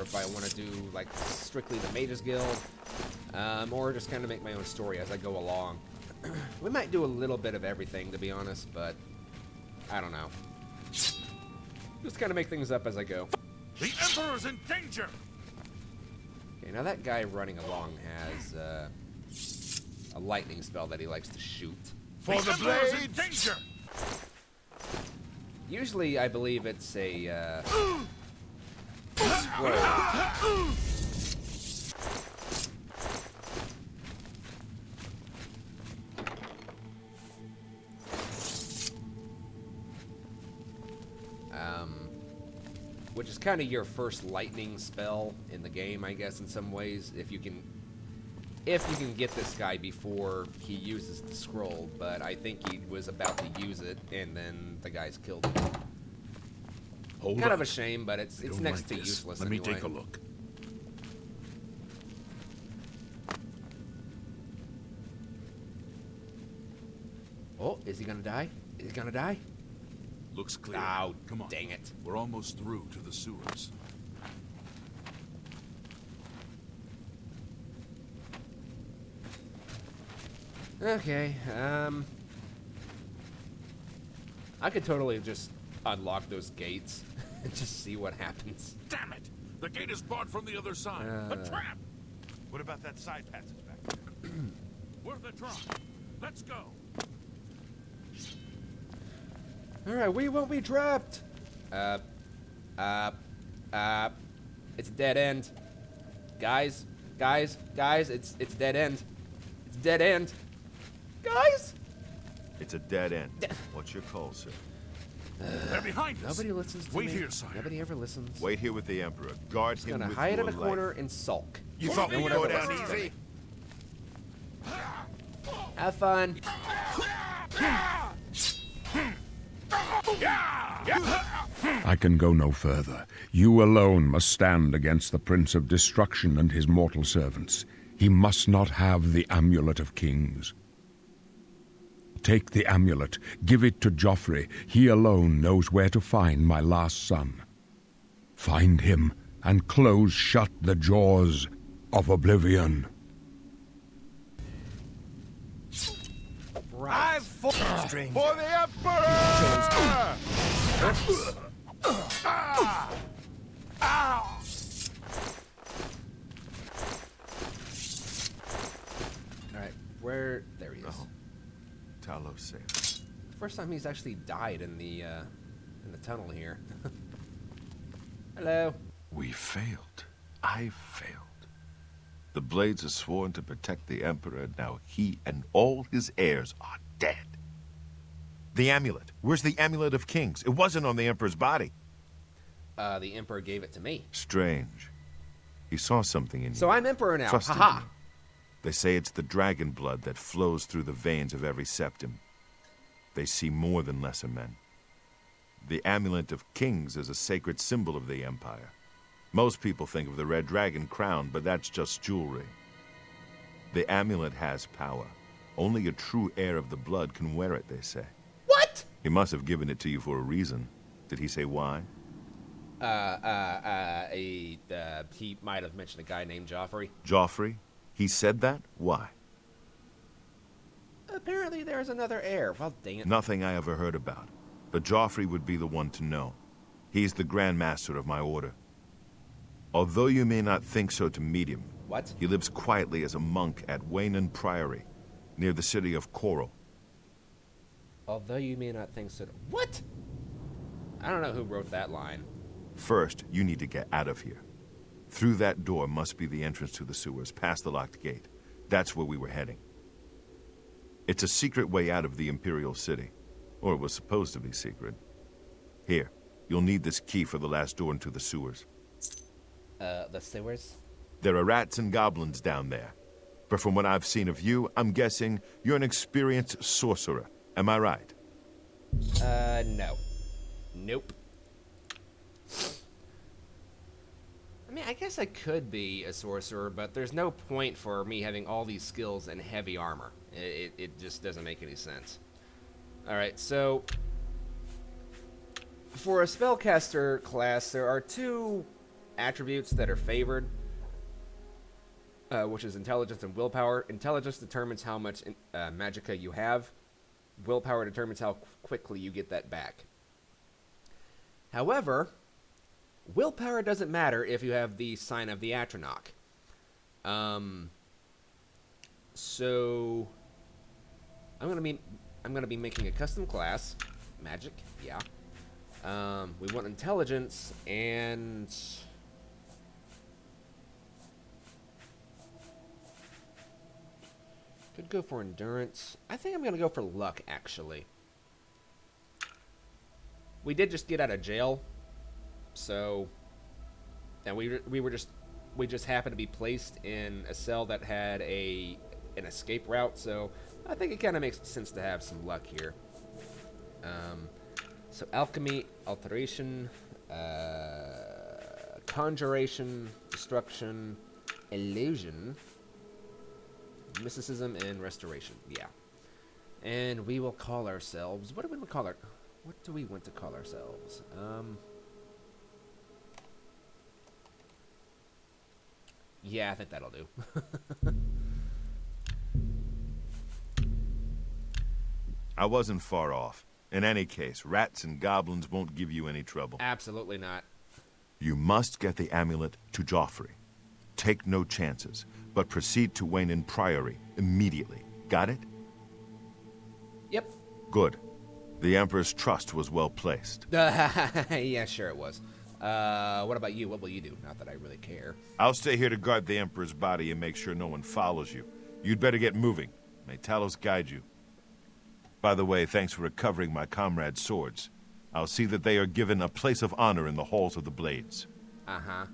if I want to do like strictly the Mages Guild, or just kind of make my own story as I go along. We might do a little bit of everything, to be honest, but I don't know. Just kind of make things up as I go. The Emperor's in danger! Okay, now that guy running along has a lightning spell that he likes to shoot. For the Emperor's in danger! Usually, I believe it's a scroll. Which is kind of your first lightning spell in the game, I guess, in some ways, if you can get this guy before he uses the scroll. But I think he was about to use it, and then the guy's killed him. Kind of a shame, but it's next to useless anyway. Let me take a look. Oh, is he gonna die? Is he gonna die? Looks clear. Oh, come on. Dang it. We're almost through to the sewers. Okay, I could totally just unlock those gates and just see what happens. Damn it! The gate is barred from the other side. A trap! What about that side passage back there? Worth a try. Let's go. Alright, we won't be trapped! It's a dead end. Guys, it's dead end. It's dead end. Guys! It's a dead end. What's your call, sir? They're behind us. Nobody listens to Wait me. here, sire. Nobody ever listens. Wait here with the Emperor. Guard him Gonna with hide in your a corner life. and sulk. You thought No we'd one go ever down listens to easy? me. Have fun. I can go no further. You alone must stand against the Prince of Destruction and his mortal servants. He must not have the Amulet of Kings. Take the amulet, give it to Joffrey. He alone knows where to find my last son. Find him and close shut the jaws of Oblivion. Right. For the Emperor! Alright, where... There he is. Oh. Talos saved. First time he's actually died in the tunnel here. Hello. We failed. I failed. The Blades are sworn to protect the Emperor. Now he and all his heirs are dead. The amulet. Where's the Amulet of Kings? It wasn't on the Emperor's body. The Emperor gave it to me. Strange. He saw something in you. So I'm Emperor now. Trusted Haha. you. They say it's the dragon blood that flows through the veins of every septum. They see more than lesser men. The Amulet of Kings is a sacred symbol of the Empire. Most people think of the red dragon crown, but that's just jewelry. The amulet has power. Only a true heir of the blood can wear it, they say. What? He must have given it to you for a reason. Did he say why? He might have mentioned a guy named Joffrey. Joffrey? He said that? Why? Apparently there's another heir. Well, dang it. Nothing I ever heard about. But Joffrey would be the one to know. He's the Grand Master of my order. Although you may not think so to meet him, What? he lives quietly as a monk at Waynon Priory, near the city of Coral. Although you may not think so. What? I don't know who wrote that line. First, you need to get out of here. Through that door must be the entrance to the sewers, past the locked gate. That's where we were heading. It's a secret way out of the Imperial City. Or it was supposed to be secret. Here, you'll need this key for the last door into the sewers. The sewers? There are rats and goblins down there. But from what I've seen of you, I'm guessing you're an experienced sorcerer. Am I right? No. Nope. I mean, I guess I could be a sorcerer, but there's no point for me having all these skills and heavy armor. It just doesn't make any sense. Alright, so... for a spellcaster class, there are two attributes that are favored, which is intelligence and willpower. Intelligence determines how much magicka you have. Willpower determines how quickly you get that back. However, willpower doesn't matter if you have the sign of the Atronach. So I'm gonna be making a custom class, magic, yeah. We want intelligence and could go for endurance. I think I'm gonna go for luck, actually. We did just get out of jail, so and we just happened to be placed in a cell that had an escape route, so I think it kind of makes sense to have some luck here. So alchemy, alteration, conjuration, destruction, illusion, mysticism, and restoration. Yeah. And we will call ourselves... What do we want to call our... What do we want to call ourselves? Yeah, I think that'll do. I wasn't far off. In any case, rats and goblins won't give you any trouble. Absolutely not. You must get the amulet to Joffrey. Take no chances, but proceed to Wayne Priory immediately. Got it? Yep. Good. The Emperor's trust was well placed. Yeah, sure it was. What about you? What will you do? Not that I really care. I'll stay here to guard the Emperor's body and make sure no one follows you. You'd better get moving. May Talos guide you. By the way, thanks for recovering my comrades' swords. I'll see that they are given a place of honor in the halls of the Blades. Uh-huh.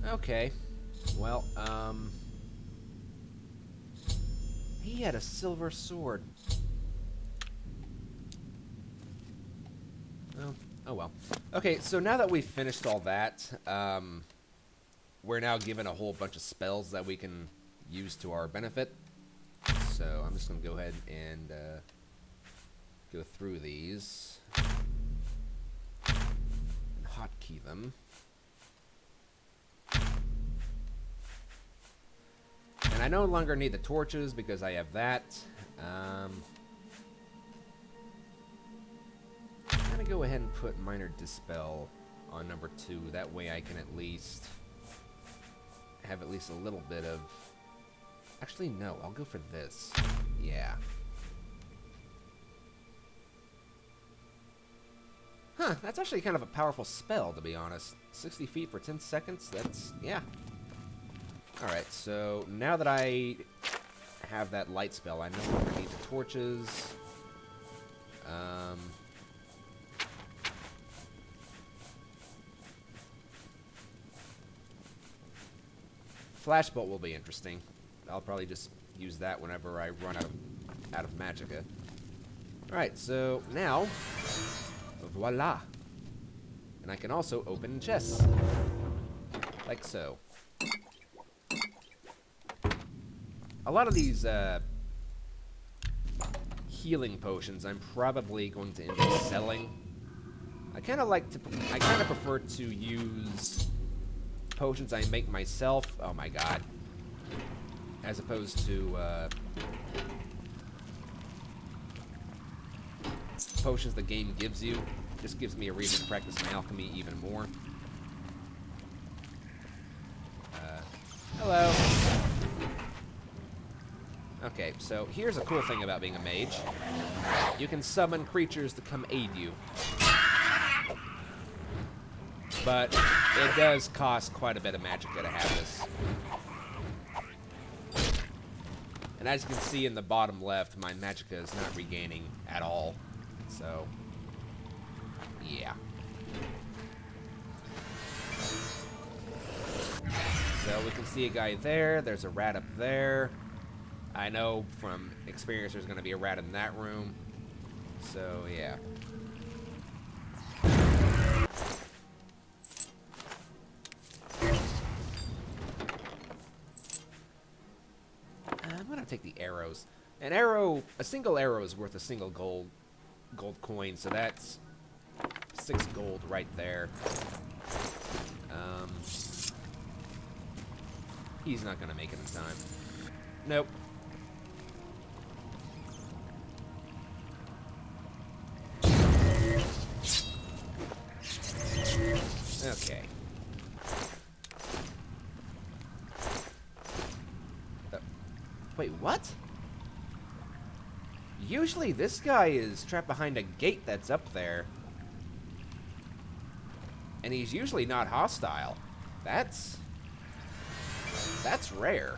Okay. Well, he had a silver sword. Oh well. Okay, so now that we've finished all that, we're now given a whole bunch of spells that we can use to our benefit. So I'm just going to go ahead and go through these and hotkey them. And I no longer need the torches because I have that. I'm going to go ahead and put Minor Dispel on number 2. That way I can at least have at least a little bit of... Actually, no. I'll go for this. Yeah. Huh. That's actually kind of a powerful spell, to be honest. 60 feet for 10 seconds? That's... yeah. Alright, so now that I have that light spell, I no longer need the torches. Flashbolt will be interesting. I'll probably just use that whenever I run out of magicka. Alright, so now, voila. And I can also open chests. Like so. A lot of these healing potions I'm probably going to end up selling. I kind of prefer to use potions I make myself. Oh my god. As opposed to potions the game gives you. Just gives me a reason to practice my alchemy even more. Hello. Okay, so here's a cool thing about being a mage. You can summon creatures to come aid you. But it does cost quite a bit of magicka to have this. And as you can see in the bottom left, my magicka is not regaining at all. So, yeah. So we can see a guy there. There's a rat up there. I know from experience there's going to be a rat in that room. So, yeah. I'm going to take the arrows. A single arrow is worth a single gold coin, so that's 6 gold right there. He's not gonna make it in time. Nope. Okay. Wait, what? Usually this guy is trapped behind a gate that's up there. And he's usually not hostile. That's rare.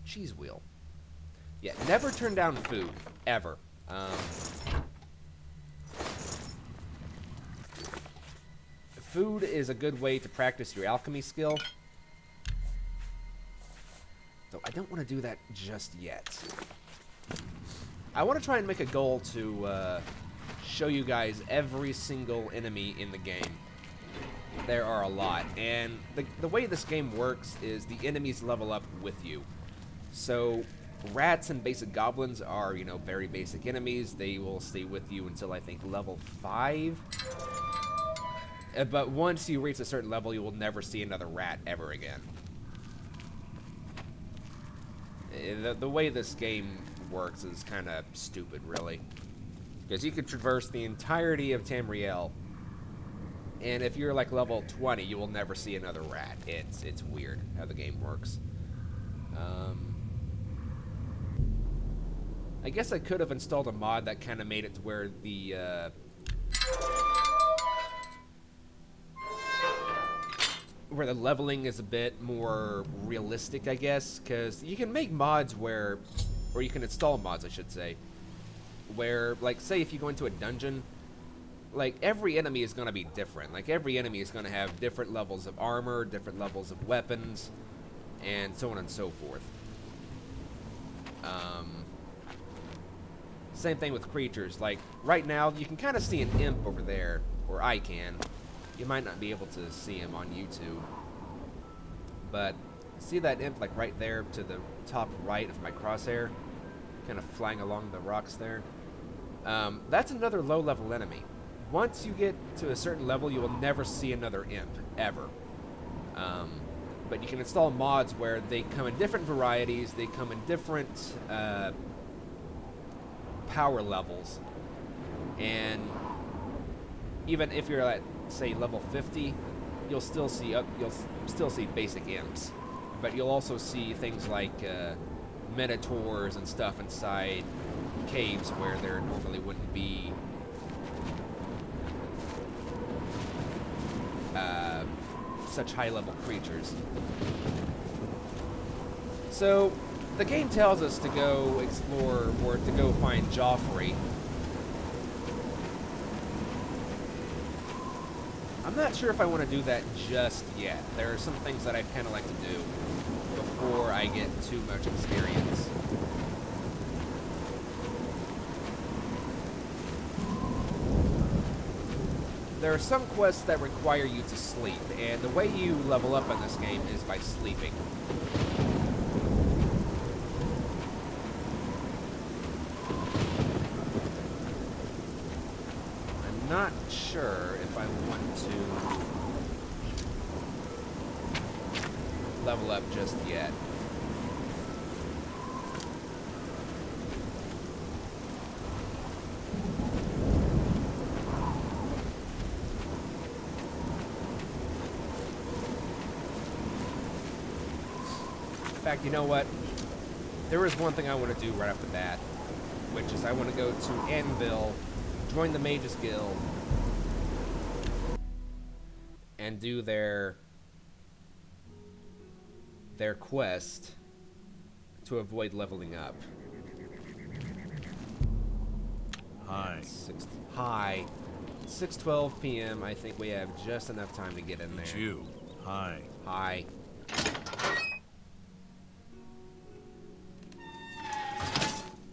Cheese wheel. Yeah, never turn down food. Ever. Food is a good way to practice your alchemy skill. So I don't want to do that just yet. I want to try and make a goal to show you guys every single enemy in the game. There are a lot, and the way this game works is the enemies level up with you. So rats and basic goblins are, you know, very basic enemies. They will stay with you until I think level 5. But once you reach a certain level, you will never see another rat ever again. The way this game works is kind of stupid, really. Because you can traverse the entirety of Tamriel, and if you're like level 20, you will never see another rat. It's weird how the game works. I guess I could have installed a mod that kind of made it to where the leveling is a bit more realistic, I guess, because you can make mods or you can install mods, I should say, where, like, say if you go into a dungeon, like, every enemy is going to be different. Like, every enemy is going to have different levels of armor, different levels of weapons, and so on and so forth. Same thing with creatures. Like, right now, you can kind of see an imp over there, or I can. You might not be able to see him on YouTube. But, see that imp, like, right there to the top right of my crosshair? Kind of flying along the rocks there. That's another low-level enemy. Once you get to a certain level, you will never see another imp, ever. But you can install mods where they come in different varieties, they come in different power levels, and even if you're at, say, level 50, you'll still see basic imps, but you'll also see things like minotaurs and stuff inside caves where there normally wouldn't be such high-level creatures. So the game tells us to go explore, or to go find Joffrey. I'm not sure if I want to do that just yet. There are some things that I'd kind of like to do before I get too much experience. There are some quests that require you to sleep, and the way you level up in this game is by sleeping. I'm not sure if I want to level up just yet. In fact, you know what? There is one thing I want to do right off the bat, which is I want to go to Anvil, join the Mages Guild, and do their quest to avoid leveling up. Hi. Hi. 6:12 p.m. I think we have just enough time to get in there. It's you. Hi. Hi.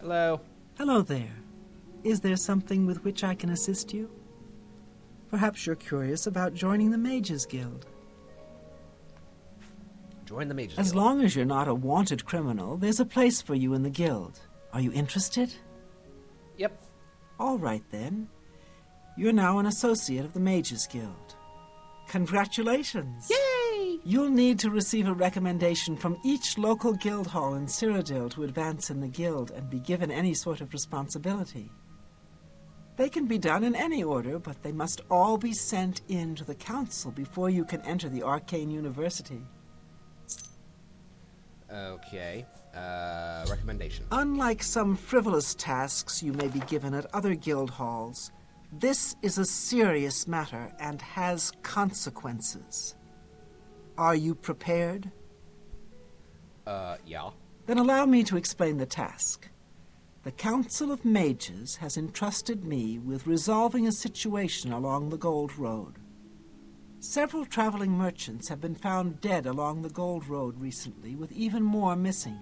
Hello. Hello there. Is there something with which I can assist you? Perhaps you're curious about joining the Mages Guild. Join the Mages As Guild. long as you're not a wanted criminal, there's a place for you in the guild. Are you interested? Yep. All right, then. You're now an associate of the Mages Guild. Congratulations! Yay! You'll need to receive a recommendation from each local guild hall in Cyrodiil to advance in the guild and be given any sort of responsibility. They can be done in any order, but they must all be sent in to the council before you can enter the Arcane University. Okay. Recommendation. Unlike some frivolous tasks you may be given at other guild halls, this is a serious matter and has consequences. Are you prepared? Yeah. Then allow me to explain the task. The Council of Mages has entrusted me with resolving a situation along the Gold Road. Several traveling merchants have been found dead along the Gold Road recently, with even more missing.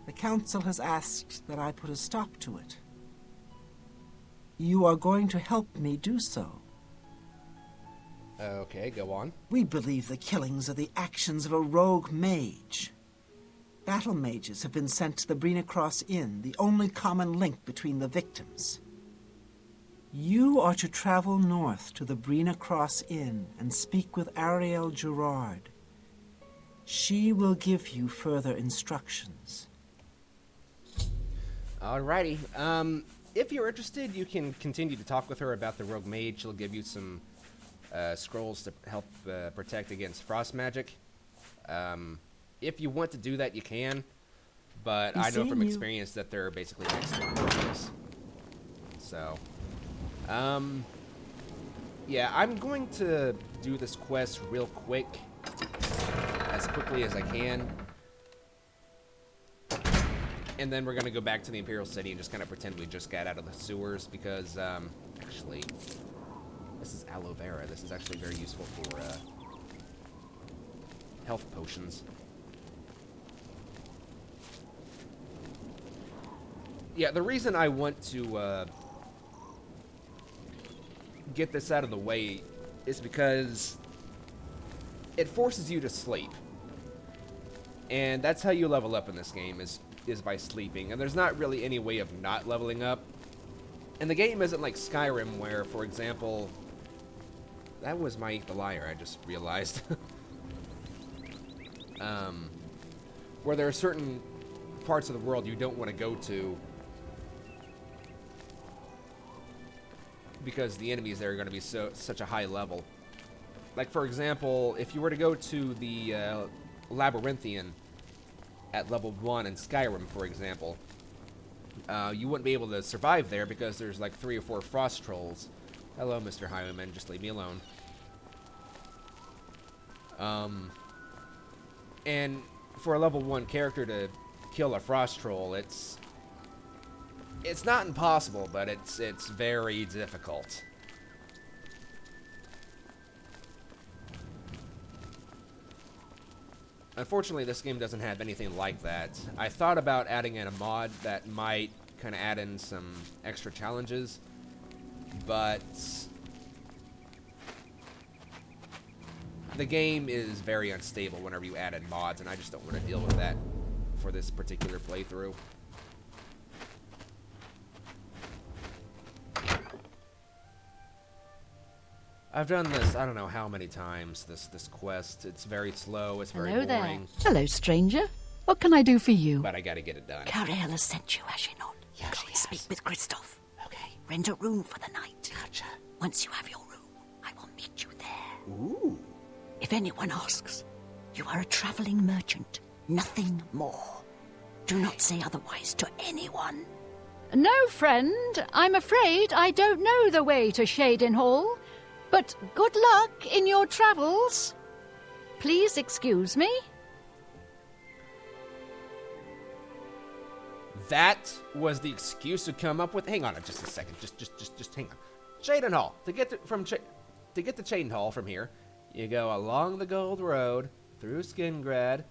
The Council has asked that I put a stop to it. You are going to help me do so. Okay, go on. We believe the killings are the actions of a rogue mage. Battle mages have been sent to the Brina Cross Inn, the only common link between the victims. You are to travel north to the Brina Cross Inn and speak with Ariel Gerard. She will give you further instructions. Alrighty. If you're interested, you can continue to talk with her about the rogue mage. She'll give you some scrolls to help protect against frost magic. If you want to do that, you can. But I know from experience that they're basically next to enemies. So, yeah, I'm going to do this quest real quick, as quickly as I can. And then we're going to go back to the Imperial City and just kind of pretend we just got out of the sewers, because, actually, this is aloe vera. This is actually very useful for, health potions. Yeah, the reason I want to, get this out of the way is because it forces you to sleep. And that's how you level up in this game, is by sleeping. And there's not really any way of not leveling up. And the game isn't like Skyrim, where, for example... That was my Eat the Liar, I just realized. Where there are certain parts of the world you don't want to go to because the enemies there are going to be such a high level. Like, for example, if you were to go to the Labyrinthian at level 1 in Skyrim, for example, you wouldn't be able to survive there because there's like 3 or 4 frost trolls. Hello, Mr. Highwayman, just leave me alone. And for a level 1 character to kill a frost troll, it's not impossible, but it's very difficult. Unfortunately, this game doesn't have anything like that. I thought about adding in a mod that might kind of add in some extra challenges, but the game is very unstable whenever you add in mods, and I just don't want to deal with that for this particular playthrough. I've done this, I don't know how many times, this quest. It's very slow, it's very Hello boring. there. Hello, stranger. What can I do for you? But I gotta get it done. Cariel has sent you, has she not? Yes, Go she and has. speak with Christoph. Okay. Rent a room for the night. Gotcha. Once you have your room, I will meet you there. Ooh. If anyone asks, you are a traveling merchant, nothing more. Do not say otherwise to anyone. No, friend. I'm afraid I don't know the way to Shaden Hall. But good luck in your travels. Please excuse me. That was the excuse to come up with. Hang on just a second. Just hang on. Shaden Hall. To get to Shaden Hall from here, you go along the Gold Road through Skingrad.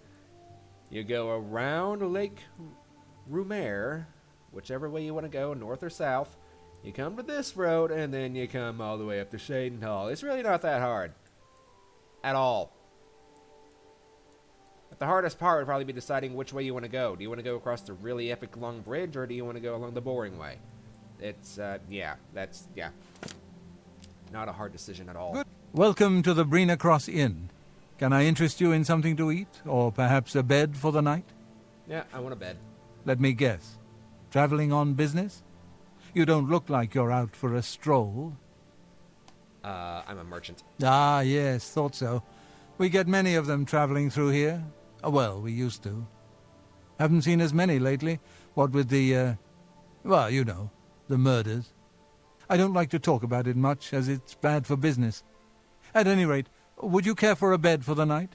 You go around Lake Rumare, whichever way you want to go, north or south. You come to this road, and then you come all the way up to Shaden Hall. It's really not that hard. At all. But the hardest part would probably be deciding which way you want to go. Do you want to go across the really epic long bridge, or do you want to go along the boring way? It's, yeah, that's, yeah. Not a hard decision at all. Good. Welcome to the Brina Cross Inn. Can I interest you in something to eat, or perhaps a bed for the night? Yeah, I want a bed. Let me guess. Traveling on business? You don't look like you're out for a stroll. I'm a merchant. Ah, yes, thought so. We get many of them traveling through here. Well, we used to. Haven't seen as many lately. What with the, well, you know, the murders. I don't like to talk about it much, as it's bad for business. At any rate, would you care for a bed for the night?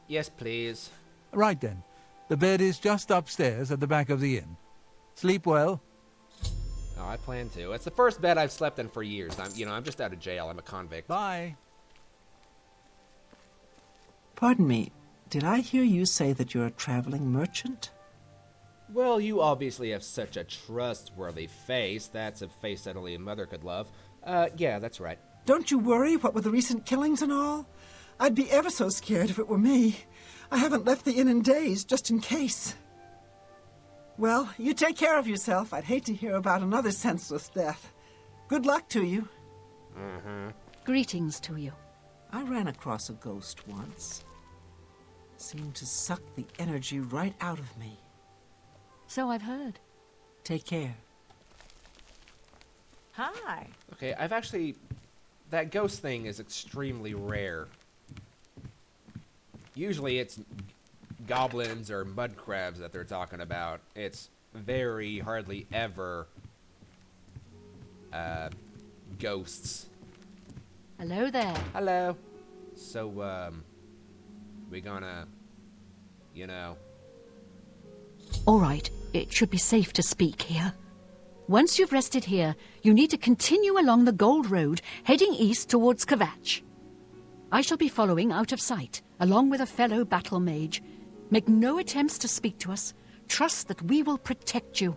Yes, please. Right then. The bed is just upstairs at the back of the inn. Sleep well. Oh, I plan to. It's the first bed I've slept in for years. I'm just out of jail. I'm a convict. Bye. Pardon me, did I hear you say that you're a traveling merchant? Well, you obviously have such a trustworthy face. That's a face that only a mother could love. Yeah, that's right. Don't you worry, what with the recent killings and all? I'd be ever so scared if it were me. I haven't left the inn in days, just in case. Well, you take care of yourself. I'd hate to hear about another senseless death. Good luck to you. Greetings to you. I ran across a ghost once. Seemed to suck the energy right out of me. So I've heard. Take care. Hi. Okay, I've actually... That ghost thing is extremely rare. Usually it's goblins or mud crabs that they're talking about. It's very hardly ever ghosts. Hello there. Hello. So, we gonna, All right, it should be safe to speak here. Once you've rested here, you need to continue along the Gold Road, heading east towards Kvatch. I shall be following out of sight, along with a fellow battle mage. Make no attempts to speak to us. Trust that we will protect you.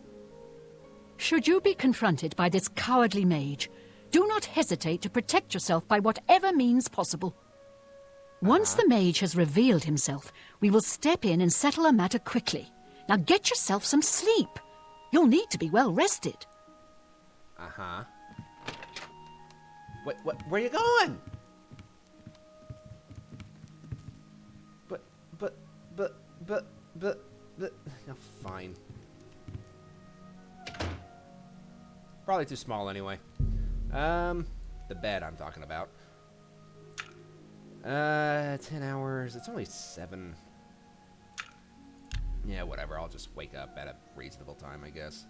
Should you be confronted by this cowardly mage, do not hesitate to protect yourself by whatever means possible. Once the mage has revealed himself, we will step in and settle a matter quickly. Now get yourself some sleep. You'll need to be well rested. Uh-huh. Where you going? Oh, fine. Probably too small anyway. The bed I'm talking about. 10 hours. It's only 7. Yeah, whatever. I'll just wake up at a reasonable time, I guess.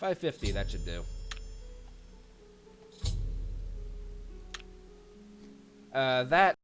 $5.50, that should do. That